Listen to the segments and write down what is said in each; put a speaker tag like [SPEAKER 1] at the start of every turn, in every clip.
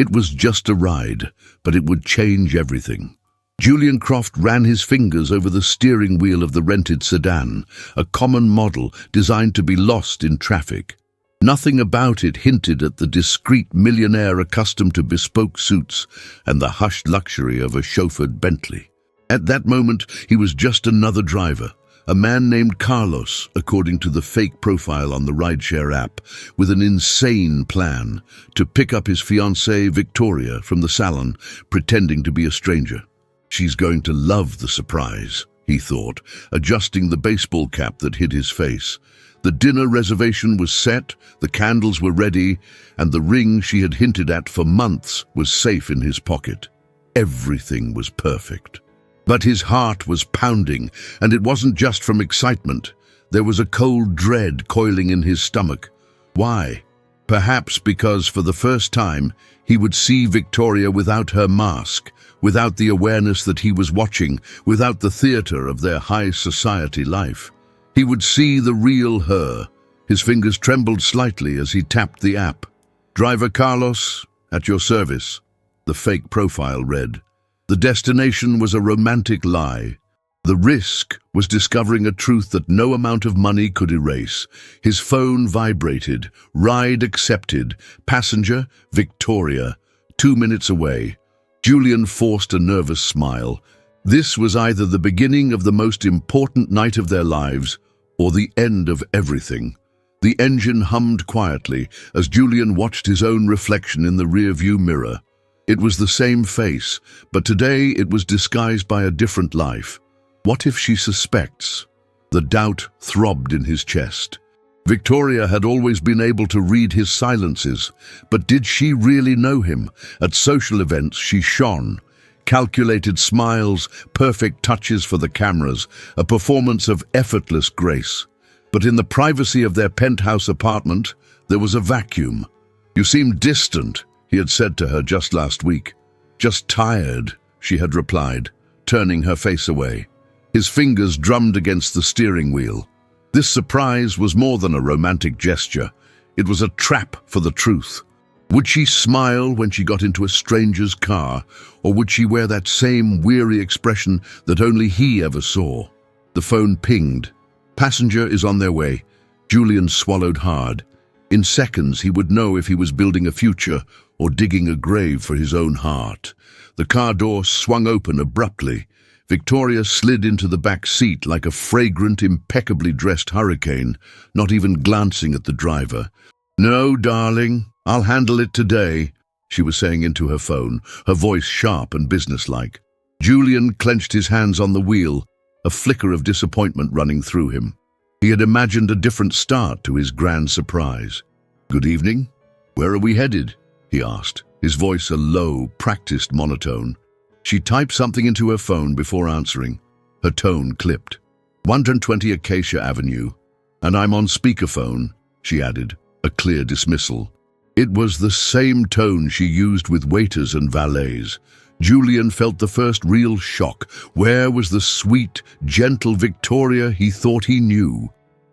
[SPEAKER 1] It was just a ride, but it would change everything. Julian Croft ran his fingers over the steering wheel of the rented sedan, a common model designed to be lost in traffic. Nothing about it hinted at the discreet millionaire accustomed to bespoke suits and the hushed luxury of a chauffeured Bentley. At that moment, he was just another driver, a man named Carlos, according to the fake profile on the rideshare app, with an insane plan to pick up his fiancée Victoria from the salon, pretending to be a stranger. She's going to love the surprise, he thought, adjusting the baseball cap that hid his face. The dinner reservation was set, the candles were ready, and the ring she had hinted at for months was safe in his pocket. Everything was perfect. But his heart was pounding, and it wasn't just from excitement. There was a cold dread coiling in his stomach. Why? Perhaps because for the first time he would see Victoria without her mask, without the awareness that he was watching, without the theater of their high society life. He would see the real her. His fingers trembled slightly as he tapped the app. "Driver Carlos, at your service," the fake profile read. The destination was a romantic lie. The risk was discovering a truth that no amount of money could erase. His phone vibrated. Ride accepted. Passenger, Victoria. 2 minutes away. Julian forced a nervous smile. This was either the beginning of the most important night of their lives or the end of everything. The engine hummed quietly as Julian watched his own reflection in the rearview mirror. It was the same face, but today it was disguised by a different life. What if she suspects? The doubt throbbed in his chest. Victoria had always been able to read his silences, but did she really know him? At social events she shone. Calculated smiles, perfect touches for the cameras, a performance of effortless grace. But in the privacy of their penthouse apartment, there was a vacuum. "You seem distant," he had said to her just last week. "Just tired," she had replied, turning her face away. His fingers drummed against the steering wheel. This surprise was more than a romantic gesture. It was a trap for the truth. Would she smile when she got into a stranger's car, or would she wear that same weary expression that only he ever saw? The phone pinged. "Passenger is on their way." Julian swallowed hard. In seconds, he would know if he was building a future or digging a grave for his own heart. The car door swung open abruptly. Victoria slid into the back seat like a fragrant, impeccably dressed hurricane, not even glancing at the driver. "No, darling, I'll handle it today," she was saying into her phone, her voice sharp and businesslike. Julian clenched his hands on the wheel, a flicker of disappointment running through him. He had imagined a different start to his grand surprise. "Good evening. Where are we headed?" he asked, his voice a low, practiced monotone. She typed something into her phone before answering. Her tone clipped. 120 Acacia Avenue. "And I'm on speakerphone," she added, a clear dismissal. It was the same tone she used with waiters and valets. Julian felt the first real shock. Where was the sweet, gentle Victoria he thought he knew?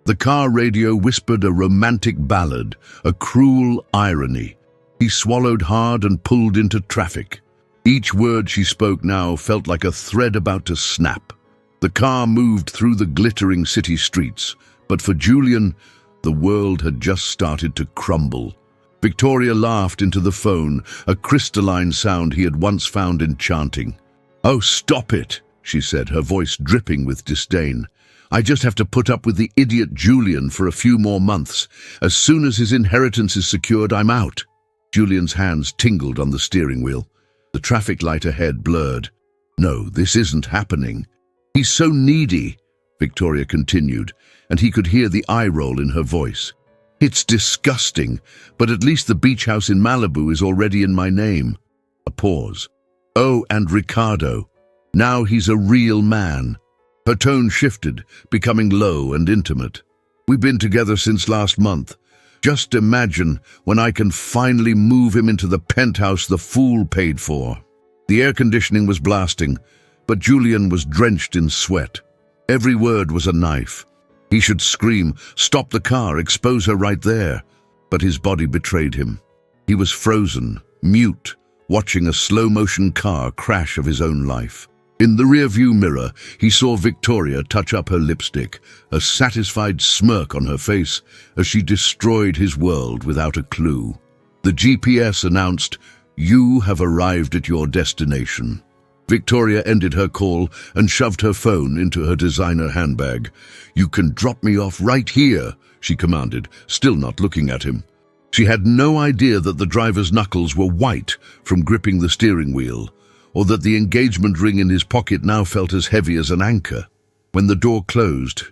[SPEAKER 1] The car radio whispered a romantic ballad, a cruel irony. He swallowed hard and pulled into traffic. Each word she spoke now felt like a thread about to snap. The car moved through the glittering city streets, but for Julian, the world had just started to crumble. Victoria laughed into the phone, a crystalline sound he had once found enchanting. "Oh, stop it," she said, her voice dripping with disdain. "I just have to put up with the idiot Julian for a few more months. As soon as his inheritance is secured, I'm out." Julian's hands tingled on the steering wheel. The traffic light ahead blurred. "No, this isn't happening." "He's so needy," Victoria continued, and he could hear the eye roll in her voice. "It's disgusting, but at least the beach house in Malibu is already in my name." A pause. "Oh, and Ricardo. Now he's a real man." Her tone shifted, becoming low and intimate. "We've been together since last month. Just imagine when I can finally move him into the penthouse the fool paid for." The air conditioning was blasting, but Julian was drenched in sweat. Every word was a knife. He should scream, "Stop the car, expose her right there." But his body betrayed him. He was frozen, mute, watching a slow-motion car crash of his own life. In the rearview mirror, he saw Victoria touch up her lipstick, a satisfied smirk on her face as she destroyed his world without a clue. The GPS announced, "You have arrived at your destination." Victoria ended her call and shoved her phone into her designer handbag. "You can drop me off right here," she commanded, still not looking at him. She had no idea that the driver's knuckles were white from gripping the steering wheel, or that the engagement ring in his pocket now felt as heavy as an anchor. When the door closed,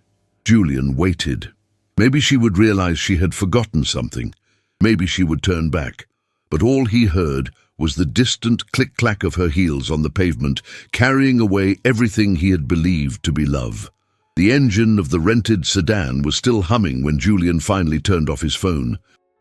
[SPEAKER 1] Julian waited. Maybe she would realize she had forgotten something. Maybe she would turn back. But all he heard was the distant click-clack of her heels on the pavement, carrying away everything he had believed to be love. The engine of the rented sedan was still humming when Julian finally turned off his phone.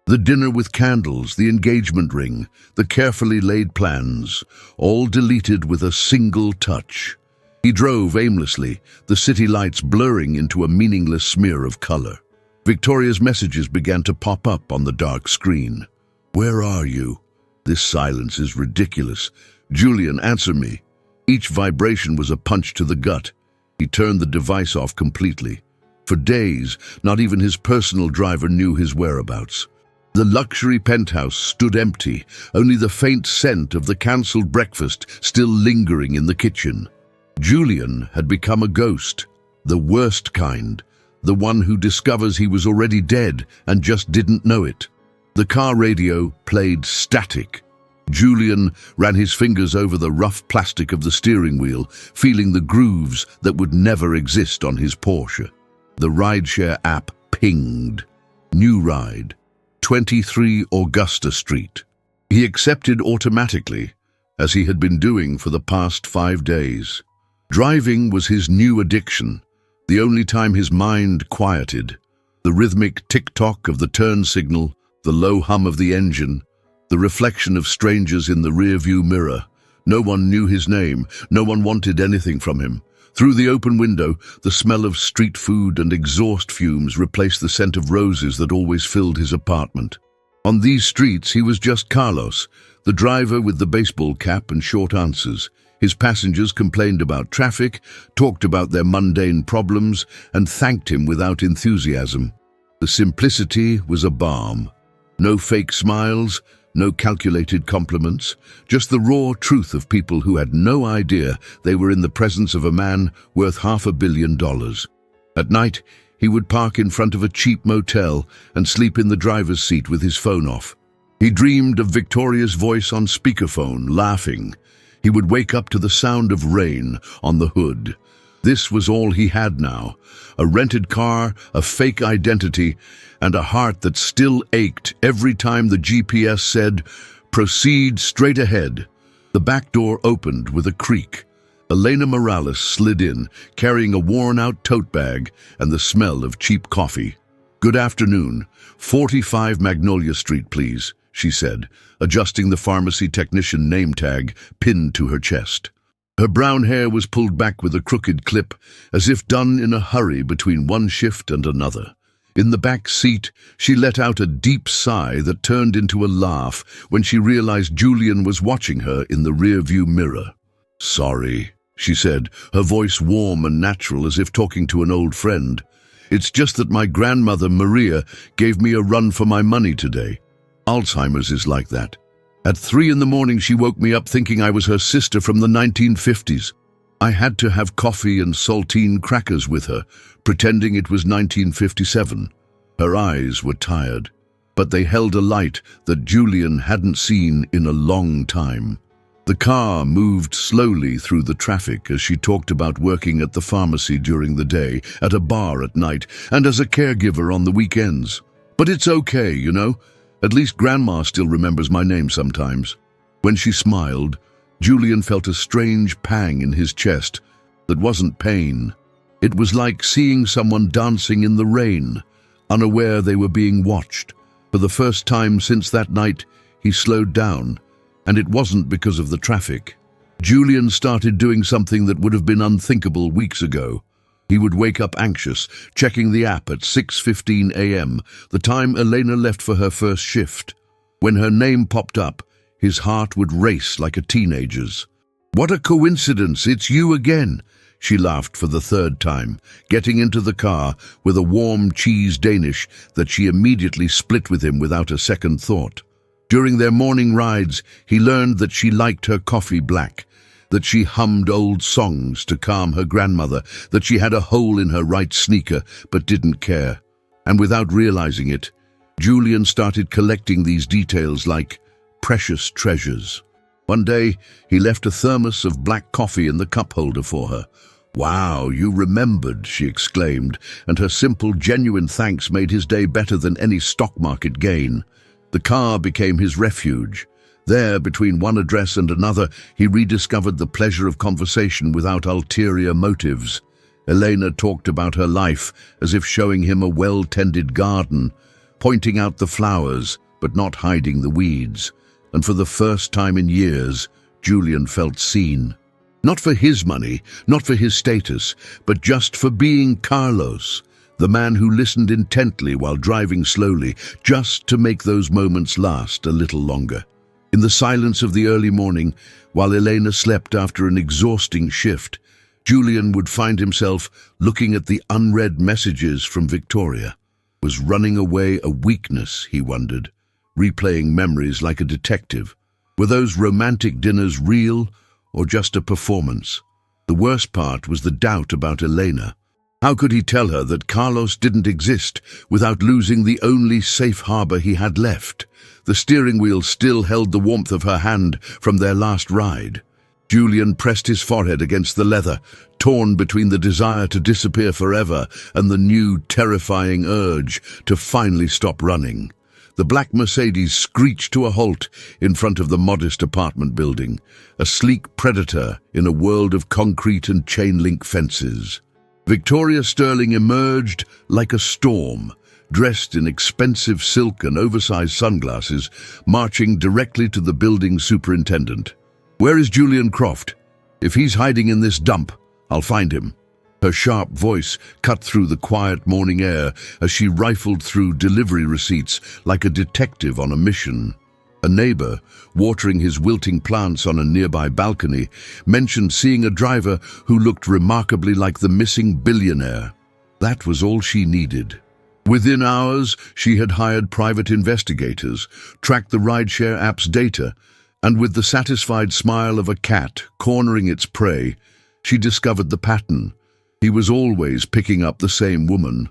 [SPEAKER 1] The dinner with candles, the engagement ring, the carefully laid plans, all deleted with a single touch. He drove aimlessly, the city lights blurring into a meaningless smear of color. Victoria's messages began to pop up on the dark screen. "Where are you? This silence is ridiculous. Julian, answer me." Each vibration was a punch to the gut. He turned the device off completely. For days, not even his personal driver knew his whereabouts. The luxury penthouse stood empty, only the faint scent of the cancelled breakfast still lingering in the kitchen. Julian had become a ghost, the worst kind, the one who discovers he was already dead and just didn't know it. The car radio played static. Julian ran his fingers over the rough plastic of the steering wheel, feeling the grooves that would never exist on his Porsche. The rideshare app pinged. New ride. 23 Augusta Street. He accepted automatically, as he had been doing for the past 5 days. Driving was his new addiction, the only time his mind quieted. The rhythmic tick-tock of the turn signal, the low hum of the engine, the reflection of strangers in the rearview mirror. No one knew his name, no one wanted anything from him. Through the open window, the smell of street food and exhaust fumes replaced the scent of roses that always filled his apartment. On these streets, he was just Carlos, the driver with the baseball cap and short answers. His passengers complained about traffic, talked about their mundane problems, and thanked him without enthusiasm. The simplicity was a balm. No fake smiles, no calculated compliments, just the raw truth of people who had no idea they were in the presence of a man worth $500 million. At night, he would park in front of a cheap motel and sleep in the driver's seat with his phone off. He dreamed of Victoria's voice on speakerphone, laughing. He would wake up to the sound of rain on the hood. This was all he had now, a rented car, a fake identity, and a heart that still ached every time the GPS said, "Proceed straight ahead." The back door opened with a creak. Elena Morales slid in, carrying a worn-out tote bag and the smell of cheap coffee. "Good afternoon. 45 Magnolia Street, please," she said, adjusting the pharmacy technician name tag pinned to her chest. Her brown hair was pulled back with a crooked clip, as if done in a hurry between one shift and another. In the back seat, she let out a deep sigh that turned into a laugh when she realized Julian was watching her in the rearview mirror. "Sorry," she said, her voice warm and natural as if talking to an old friend. "It's just that my grandmother, Maria, gave me a run for my money today. Alzheimer's is like that. At 3 in the morning, she woke me up thinking I was her sister from the 1950s. I had to have coffee and saltine crackers with her, pretending it was 1957. Her eyes were tired, but they held a light that Julian hadn't seen in a long time. The car moved slowly through the traffic as she talked about working at the pharmacy during the day, at a bar at night, and as a caregiver on the weekends. "But it's okay, you know. At least Grandma still remembers my name sometimes." When she smiled, Julian felt a strange pang in his chest that wasn't pain. It was like seeing someone dancing in the rain, unaware they were being watched. For the first time since that night, he slowed down, and it wasn't because of the traffic. Julian started doing something that would have been unthinkable weeks ago. He would wake up anxious, checking the app at 6:15 a.m., the time Elena left for her first shift. When her name popped up, His heart would race like a teenager's. "What a coincidence, it's you again," she laughed for the third time, getting into the car with a warm cheese Danish that she immediately split with him without a second thought. During their morning rides, he learned that she liked her coffee black, that she hummed old songs to calm her grandmother, that she had a hole in her right sneaker but didn't care. And without realizing it, Julian started collecting these details like precious treasures. One day, he left a thermos of black coffee in the cup holder for her. "Wow, you remembered," she exclaimed, and her simple, genuine thanks made his day better than any stock market gain. The car became his refuge. There, between one address and another, he rediscovered the pleasure of conversation without ulterior motives. Elena talked about her life as if showing him a well-tended garden, pointing out the flowers, but not hiding the weeds. And for the first time in years, Julian felt seen. Not for his money, not for his status, but just for being Carlos, the man who listened intently while driving slowly, just to make those moments last a little longer. In the silence of the early morning, while Elena slept after an exhausting shift, Julian would find himself looking at the unread messages from Victoria. Was running away a weakness, he wondered, replaying memories like a detective? Were those romantic dinners real or just a performance? The worst part was the doubt about Elena. How could he tell her that Carlos didn't exist without losing the only safe harbor he had left? The steering wheel still held the warmth of her hand from their last ride. Julian pressed his forehead against the leather, torn between the desire to disappear forever and the new, terrifying urge to finally stop running. The black Mercedes screeched to a halt in front of the modest apartment building, a sleek predator in a world of concrete and chain-link fences. Victoria Sterling emerged like a storm, dressed in expensive silk and oversized sunglasses, marching directly to the building superintendent. "Where is Julian Croft? If he's hiding in this dump, I'll find him." Her sharp voice cut through the quiet morning air as she rifled through delivery receipts like a detective on a mission. A neighbor, watering his wilting plants on a nearby balcony, mentioned seeing a driver who looked remarkably like the missing billionaire. That was all she needed. Within hours, she had hired private investigators, tracked the rideshare app's data, and with the satisfied smile of a cat cornering its prey, she discovered the pattern. He was always picking up the same woman.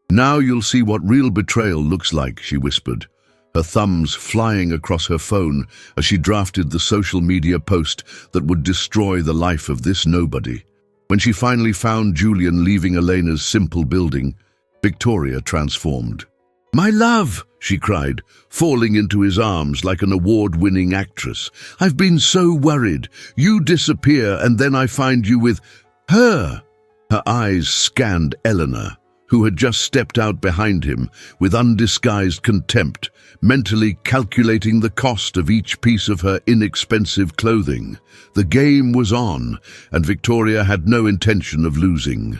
[SPEAKER 1] "Now you'll see what real betrayal looks like," she whispered, her thumbs flying across her phone as she drafted the social media post that would destroy the life of this nobody. When she finally found Julian leaving Elena's simple building, Victoria transformed. "My love!" she cried, falling into his arms like an award-winning actress. "I've been so worried. You disappear and then I find you with her." Her eyes scanned Eleanor, who had just stepped out behind him with undisguised contempt, mentally calculating the cost of each piece of her inexpensive clothing. The game was on, and Victoria had no intention of losing.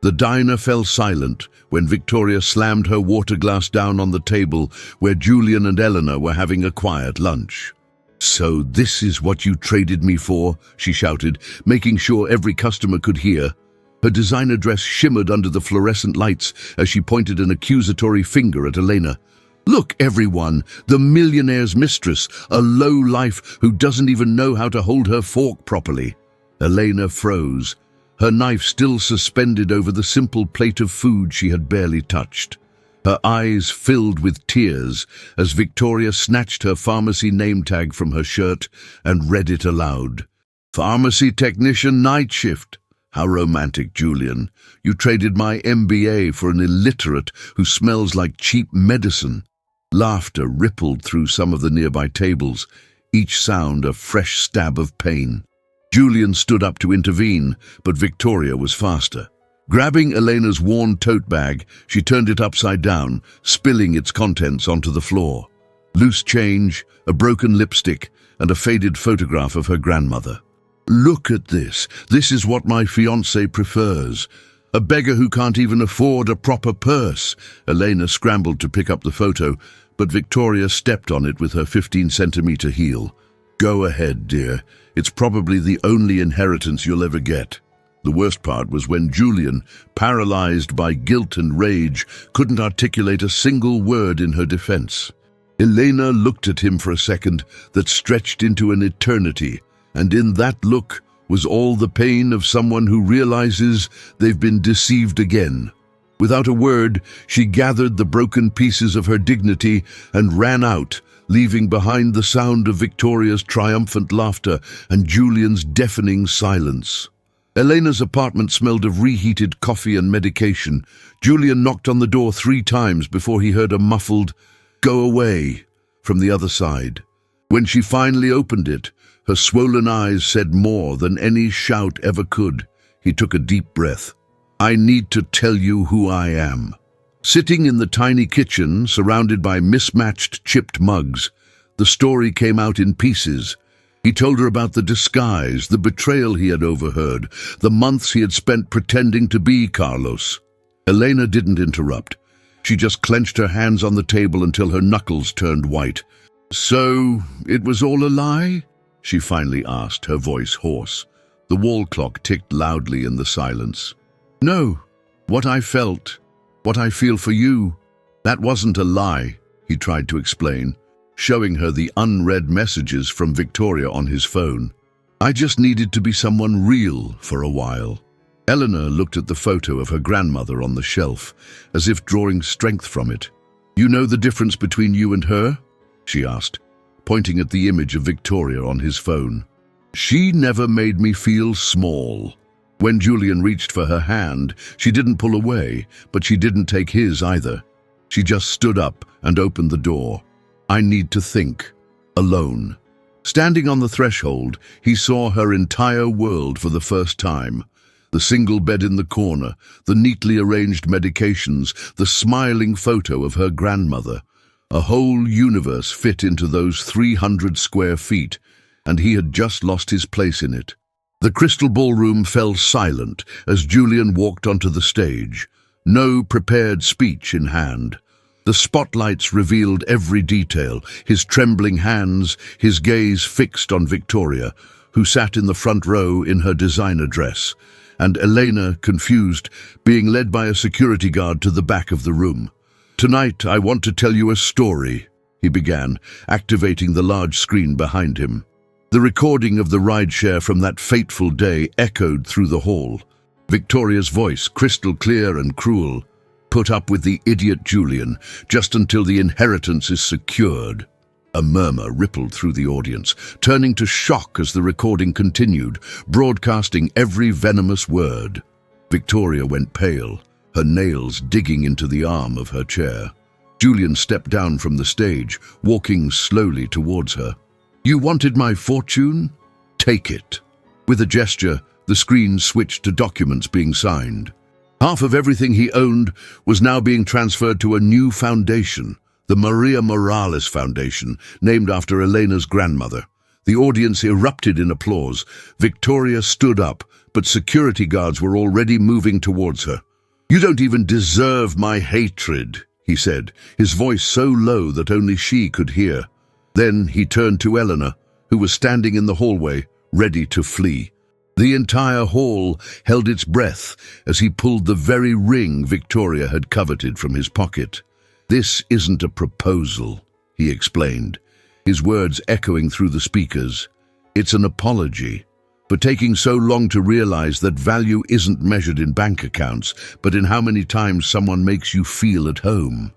[SPEAKER 1] The diner fell silent when Victoria slammed her water glass down on the table where Julian and Eleanor were having a quiet lunch. "So this is what you traded me for?" she shouted, making sure every customer could hear. Her designer dress shimmered under the fluorescent lights as she pointed an accusatory finger at Elena. "Look, everyone, the millionaire's mistress, a low-life who doesn't even know how to hold her fork properly." Elena froze, her knife still suspended over the simple plate of food she had barely touched. Her eyes filled with tears as Victoria snatched her pharmacy name tag from her shirt and read it aloud. "Pharmacy technician night shift. How romantic, Julian. You traded my MBA for an illiterate who smells like cheap medicine." Laughter rippled through some of the nearby tables, each sound a fresh stab of pain. Julian stood up to intervene, but Victoria was faster. Grabbing Elena's worn tote bag, she turned it upside down, spilling its contents onto the floor. Loose change, a broken lipstick, and a faded photograph of her grandmother. "Look at this. This is what my fiancé prefers. A beggar who can't even afford a proper purse." Elena scrambled to pick up the photo, but Victoria stepped on it with her 15-centimeter heel. Go ahead, dear. It's probably the only inheritance you'll ever get. The worst part was when Julian, paralyzed by guilt and rage, couldn't articulate a single word in her defense. Elena looked at him for a second that stretched into an eternity, and in that look was all the pain of someone who realizes they've been deceived again. Without a word, she gathered the broken pieces of her dignity and ran out, leaving behind the sound of Victoria's triumphant laughter and Julian's deafening silence. Elena's apartment smelled of reheated coffee and medication. Julian knocked on the door 3 times before he heard a muffled, "Go away," from the other side. When she finally opened it, her swollen eyes said more than any shout ever could. He took a deep breath. "I need to tell you who I am." Sitting in the tiny kitchen, surrounded by mismatched chipped mugs, the story came out in pieces. He told her about the disguise, the betrayal he had overheard, the months he had spent pretending to be Carlos. Elena didn't interrupt. She just clenched her hands on the table until her knuckles turned white. "So, it was all a lie?" she finally asked, her voice hoarse. The wall clock ticked loudly in the silence. "No, what I felt, what I feel for you, that wasn't a lie," he tried to explain, showing her the unread messages from Victoria on his phone. "I just needed to be someone real for a while." Eleanor looked at the photo of her grandmother on the shelf, as if drawing strength from it. "You know the difference between you and her?" she asked, pointing at the image of Victoria on his phone. "She never made me feel small." When Julian reached for her hand, she didn't pull away, but she didn't take his either. She just stood up and opened the door. "I need to think. Alone." Standing on the threshold, he saw her entire world for the first time. The single bed in the corner, the neatly arranged medications, the smiling photo of her grandmother. A whole universe fit into those 300 square feet, and he had just lost his place in it. The crystal ballroom fell silent as Julian walked onto the stage, no prepared speech in hand. The spotlights revealed every detail, his trembling hands, his gaze fixed on Victoria, who sat in the front row in her designer dress, and Elena, confused, being led by a security guard to the back of the room. "Tonight, I want to tell you a story," he began, activating the large screen behind him. The recording of the rideshare from that fateful day echoed through the hall. Victoria's voice, crystal clear and cruel. "Put up with the idiot Julian, just until the inheritance is secured." A murmur rippled through the audience, turning to shock as the recording continued, broadcasting every venomous word. Victoria went pale, her nails digging into the arm of her chair. Julian stepped down from the stage, walking slowly towards her. "You wanted my fortune? Take it." With a gesture, the screen switched to documents being signed. Half of everything he owned was now being transferred to a new foundation, the Maria Morales Foundation, named after Elena's grandmother. The audience erupted in applause. Victoria stood up, but security guards were already moving towards her. "You don't even deserve my hatred," he said, his voice so low that only she could hear. Then he turned to Eleanor, who was standing in the hallway, ready to flee. The entire hall held its breath as he pulled the very ring Victoria had coveted from his pocket. "This isn't a proposal," he explained, his words echoing through the speakers. "It's an apology for taking so long to realize that value isn't measured in bank accounts, but in how many times someone makes you feel at home."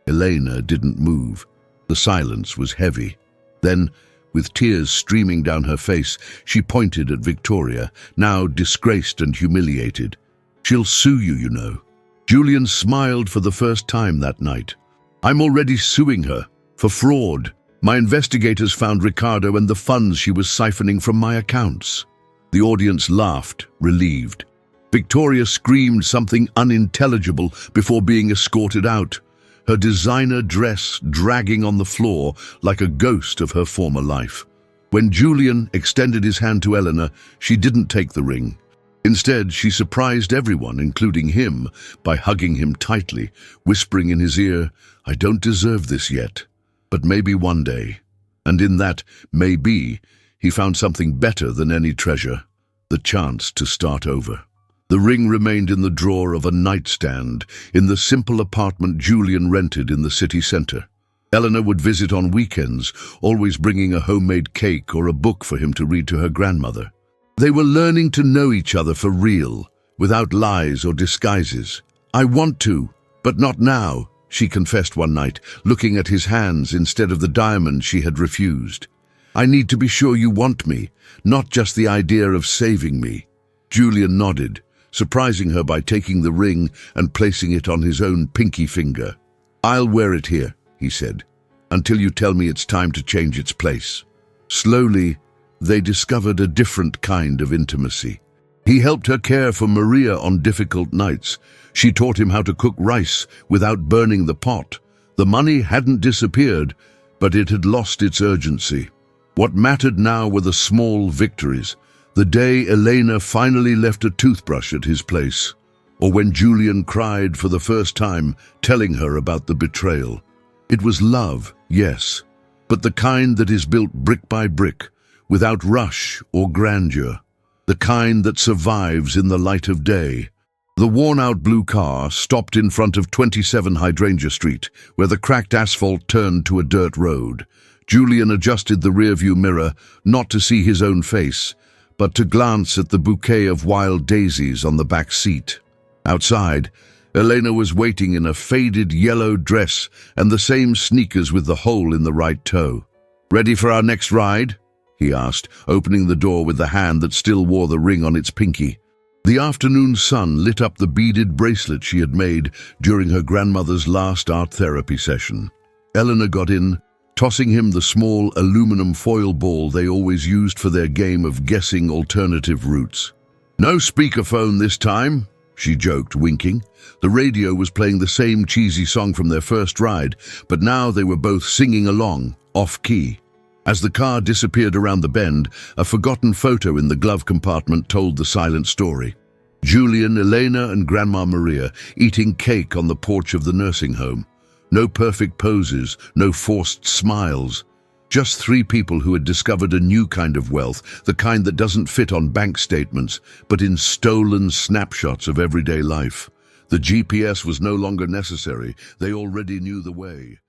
[SPEAKER 1] Elena didn't move. The silence was heavy. Then, with tears streaming down her face, she pointed at Victoria, now disgraced and humiliated. "She'll sue you, you know." Julian smiled for the first time that night. "I'm already suing her, for fraud. My investigators found Ricardo and the funds she was siphoning from my accounts." The audience laughed, relieved. Victoria screamed something unintelligible before being escorted out, her designer dress dragging on the floor like a ghost of her former life. When Julian extended his hand to Eleanor, she didn't take the ring. Instead, she surprised everyone, including him, by hugging him tightly, whispering in his ear, "I don't deserve this yet, but maybe one day." And in that maybe, he found something better than any treasure, the chance to start over. The ring remained in the drawer of a nightstand in the simple apartment Julian rented in the city centre. Eleanor would visit on weekends, always bringing a homemade cake or a book for him to read to her grandmother. They were learning to know each other for real, without lies or disguises. "I want to, but not now," she confessed one night, looking at his hands instead of the diamond she had refused. "I need to be sure you want me, not just the idea of saving me." Julian nodded, surprising her by taking the ring and placing it on his own pinky finger. "I'll wear it here," he said, "until you tell me it's time to change its place." Slowly, they discovered a different kind of intimacy. He helped her care for Maria on difficult nights. She taught him how to cook rice without burning the pot. The money hadn't disappeared, but it had lost its urgency. What mattered now were the small victories. The day Elena finally left a toothbrush at his place, or when Julian cried for the first time, telling her about the betrayal. It was love, yes, but the kind that is built brick by brick, without rush or grandeur. The kind that survives in the light of day. The worn-out blue car stopped in front of 27 Hydrangea Street, where the cracked asphalt turned to a dirt road. Julian adjusted the rearview mirror, not to see his own face, but to glance at the bouquet of wild daisies on the back seat. Outside, Elena was waiting in a faded yellow dress and the same sneakers with the hole in the right toe. "Ready for our next ride?" he asked, opening the door with the hand that still wore the ring on its pinky. The afternoon sun lit up the beaded bracelet she had made during her grandmother's last art therapy session. Eleanor got in, tossing him the small aluminum foil ball they always used for their game of guessing alternative routes. "No speakerphone this time," she joked, winking. The radio was playing the same cheesy song from their first ride, but now they were both singing along, off-key. As the car disappeared around the bend, a forgotten photo in the glove compartment told the silent story. Julian, Elena, and Grandma Maria eating cake on the porch of the nursing home. No perfect poses, no forced smiles. Just three people who had discovered a new kind of wealth, the kind that doesn't fit on bank statements, but in stolen snapshots of everyday life. The GPS was no longer necessary. They already knew the way.